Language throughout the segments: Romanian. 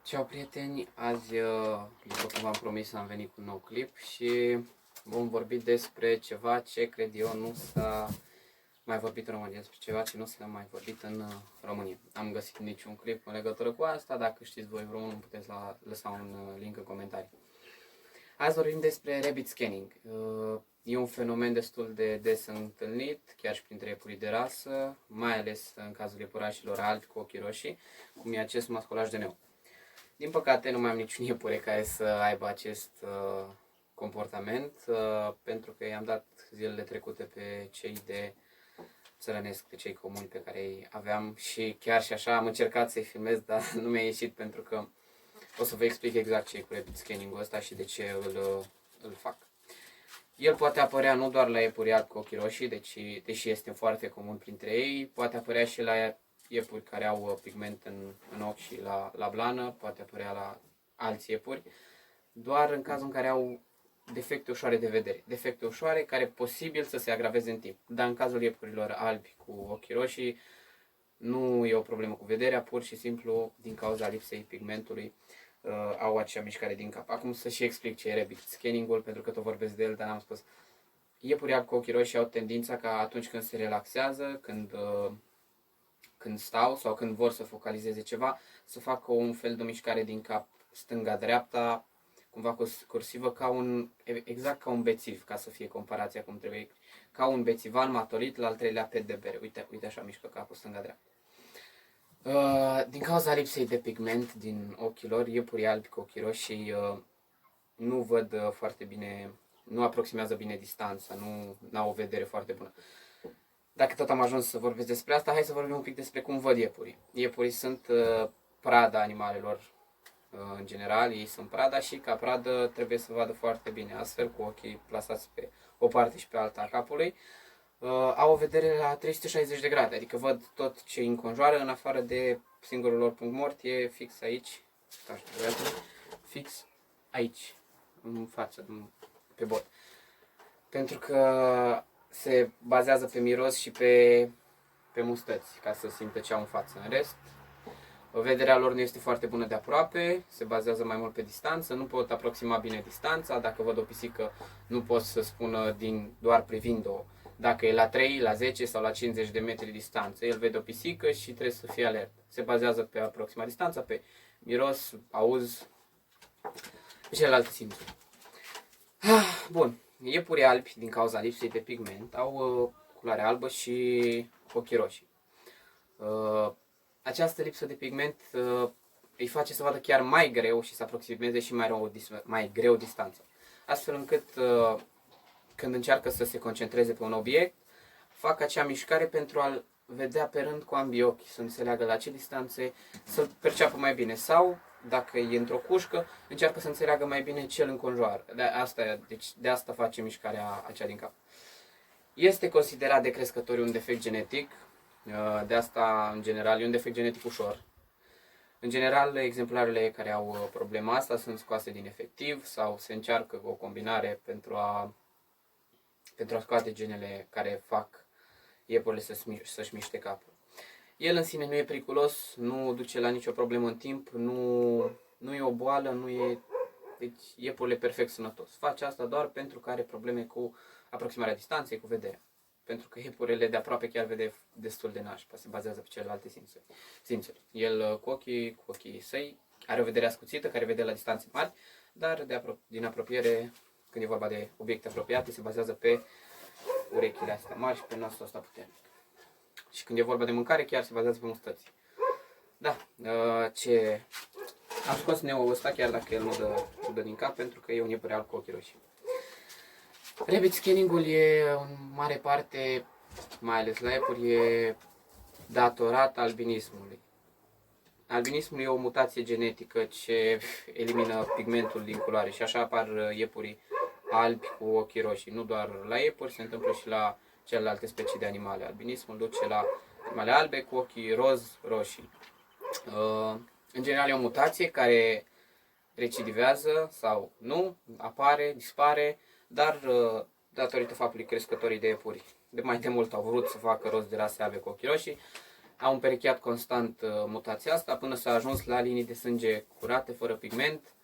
Ciao prieteni, azi, după cum v-am promis, am venit cu un nou clip și vom vorbi despre ceva ce cred eu nu s-a mai vorbit în România, despre ceva ce nu s-a mai vorbit în România. Am găsit niciun clip în legătură cu asta, dacă știți voi vreunul puteți lăsa un link în comentarii. Azi vorbim despre rabbit scanning. E un fenomen destul de des întâlnit, chiar și printre iepurii de rasă, mai ales în cazul iepurașilor albi cu ochii roșii, cum e acest masculaj de neu. Din păcate nu mai am niciun iepure care să aibă acest comportament, pentru că i-am dat zilele trecute pe cei de țărănesc, pe cei comuni pe care îi aveam și chiar și așa am încercat să-i filmez, dar nu mi-a ieșit pentru că o să vă explic exact ce e cu rabbit scanning-ul ăsta și de ce îl fac. El poate apărea nu doar la iepuri albi cu ochii roșii, deși este foarte comun printre ei, poate apărea și la iepuri care au pigment în ochi și la blană, poate apărea la alți iepuri, doar în cazul în care au defecte ușoare de vedere. Defecte ușoare care posibil să se agraveze în timp. Dar în cazul iepurilor albi cu ochii roșii nu e o problemă cu vederea, pur și simplu din cauza lipsei pigmentului au acea mișcare din cap. Acum să și explic ce e rabbit scanning-ul, pentru că tot vorbesc de el, dar n-am spus. Iepurii albi cu ochii roșii au tendința ca atunci când se relaxează, când stau sau când vor să focalizeze ceva, să facă un fel de mișcare din cap stânga-dreapta, cumva cursivă, exact ca un bețiv, ca să fie comparația cum trebuie, ca un bețivan matolit la al treilea pet de bere. Uite așa mișcă capul stânga-dreapta. Din cauza lipsei de pigment din ochii lor, iepurii albi cu ochii roșii nu văd foarte bine, nu aproximează bine distanța, nu au o vedere foarte bună. Dacă tot am ajuns să vorbesc despre asta, hai să vorbim un pic despre cum văd iepurii. Iepurii sunt prada animalelor în general, ei sunt prada și ca pradă trebuie să vadă foarte bine, astfel cu ochii plasați pe o parte și pe alta a capului. Au o vedere la 360 de grade, adică văd tot ce îi înconjoară, în afară de singurul lor punct mort, e fix aici, fix aici, în față, pe bot. Pentru că se bazează pe miros și pe mustăți, ca să simtă ce au în față. În rest, vederea lor nu este foarte bună de aproape, se bazează mai mult pe distanță, nu pot aproxima bine distanța, dacă văd o pisică nu pot să spună doar privind-o dacă e la 3, la 10 sau la 50 de metri distanță. El vede o pisică și trebuie să fie alert. Se bazează pe aproxima distanța, pe miros, auz, pe celelalte simțuri. Bun, iepurii albi, din cauza lipsei de pigment, au culoare albă și ochii roșii. Această lipsă de pigment îi face să vadă chiar mai greu și să aproximeze și mai greu distanța. Astfel încât când încearcă să se concentreze pe un obiect, fac acea mișcare pentru a-l vedea pe rând cu ambii ochi, să înțeleagă la ce distanțe, să-l perceapă mai bine. Sau, dacă e într-o cușcă, încearcă să înțeleagă mai bine ce îl înconjoară. De asta face mișcarea acea din cap. Este considerat de crescători un defect genetic, de asta, în general, e un defect genetic ușor. În general, exemplarele care au problema asta sunt scoase din efectiv sau se încearcă o combinare pentru a scoate genele care fac iepurile să-și miște capul. El în sine nu e periculos, nu duce la nicio problemă în timp, nu e o boală, deci iepurile perfect sănătos. Face asta doar pentru că are probleme cu aproximarea distanței, cu vederea. Pentru că iepurile de aproape chiar vede destul de nașpa, se bazează pe celelalte simțuri. El cu ochii săi are o vedere ascuțită, care vede la distanțe mari, dar din apropiere, când e vorba de obiecte apropiate, se bazează pe urechile astea mari și pe nasul ăsta puternic. Și când e vorba de mâncare, chiar se bazează pe mustăți. Da, am scos neul ăsta, chiar dacă el nu dă din cap, pentru că e un iepure alb cu ochii roșii. Rabbit scanning-ul e în mare parte, mai ales la iepuri, e datorat albinismului. Albinismul e o mutație genetică ce elimină pigmentul din culoare și așa apar iepurii albi cu ochii roșii. Nu doar la iepuri, se întâmplă și la celelalte specii de animale. Albinismul duce la animale albe cu ochii roșii. În general e o mutație care recidivează sau nu, apare, dispare, dar datorită faptului crescătorii de iepuri de mai de mult au vrut să facă rost de rase albe cu ochii roșii, Au împerecheat constant mutația asta până s-a ajuns la linii de sânge curate, fără pigment.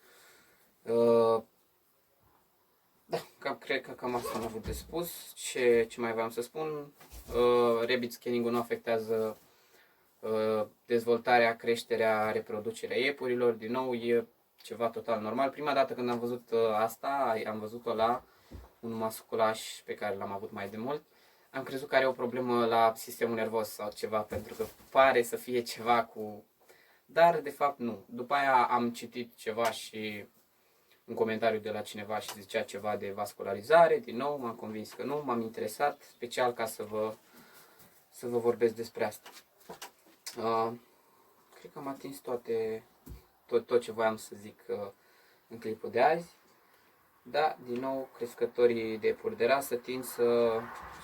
Da, cred că cam asta am avut de spus. Ce mai vreau să spun? Rabbit scanning-ul nu afectează dezvoltarea, creșterea, reproducerea iepurilor. Din nou, e ceva total normal. Prima dată când am văzut asta, am văzut-o la un masculaș pe care l-am avut mai de mult. Am crezut că are o problemă la sistemul nervos sau ceva, pentru că pare să fie ceva cu... Dar, de fapt, nu. După aia am citit ceva și un comentariu de la cineva și zicea ceva de vascularizare. Din nou, m-am convins că nu, m-am interesat special ca să vă vorbesc despre asta. Cred că am atins tot ce voiam să zic în clipul de azi. Da, din nou, crescătorii de iepuri de rasă tind să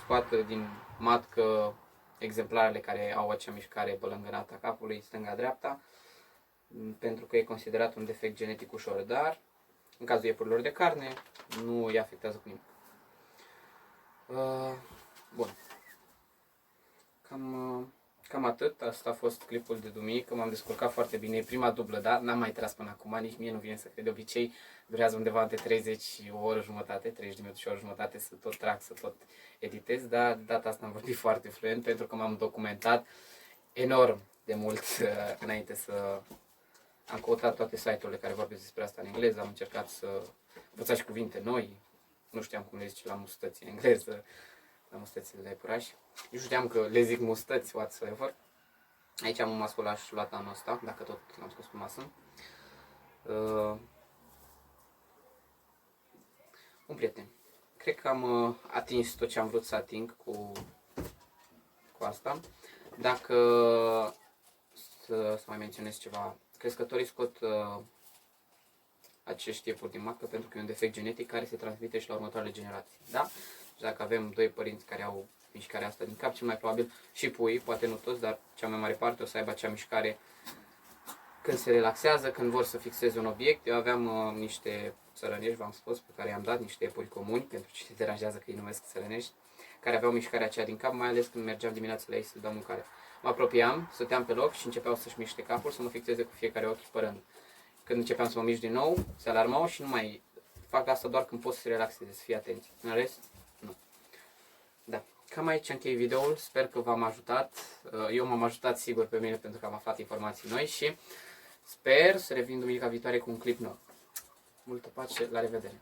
scoată din matcă exemplarele care au acea mișcare bălângănată a capului, stânga-dreapta, pentru că e considerat un defect genetic ușor, dar în cazul iepurilor de carne nu îi afectează cu nimic. Bun. Cam atât. Asta a fost clipul de duminică. M-am descurcat foarte bine. E prima dublă, da? N-am mai tras până acum. Nici mie nu vine să cred. De obicei durează undeva între 30 și o oră jumătate, 30 de minute și o oră jumătate să tot trag, să tot editez. Dar data asta am vorbit foarte fluent pentru că m-am documentat enorm de mult înainte să... Am căutat toate site-urile care vorbesc despre asta în engleză. Am încercat să învățați și cuvinte noi. Nu știam cum le zice la mustăți în engleză. La mustățile de iepurași. Nu știam că le zic mustăți, whatsoever. Aici am un masculaș luat anul ăsta, dacă tot l-am scos pe masă. Un prieten. Cred că am atins tot ce am vrut să ating cu asta. Dacă să mai menționez ceva, crescătorii scot acești iepuri din matcă pentru că e un defect genetic care se transmite și la următoarele generații. Da? Și dacă avem doi părinți care au mișcarea asta din cap, cel mai probabil și puii, poate nu toți, dar cea mai mare parte o să aibă acea mișcare când se relaxează, când vor să fixeze un obiect. Eu aveam niște țărănești, v-am spus, pe care i-am dat niște iepuri comuni, pentru cine se deranjează că îi numesc țărănești, care aveau mișcarea aceea din cap, mai ales când mergeam dimineața la ei să dau mâncare. Mă apropiam, stăteam pe loc și începeau să-și miște capul, să mă fixeze cu fiecare ochi părând. Când începeam să mă mișc din nou, se alarmau și nu mai fac asta doar când pot să se relaxeze, să fie atenți. În rest, nu. Da. Cam aici închei videoul, sper că v-am ajutat. Eu m-am ajutat sigur pe mine pentru că am aflat informații noi și sper să revin duminica viitoare cu un clip nou. Multă pace, la revedere!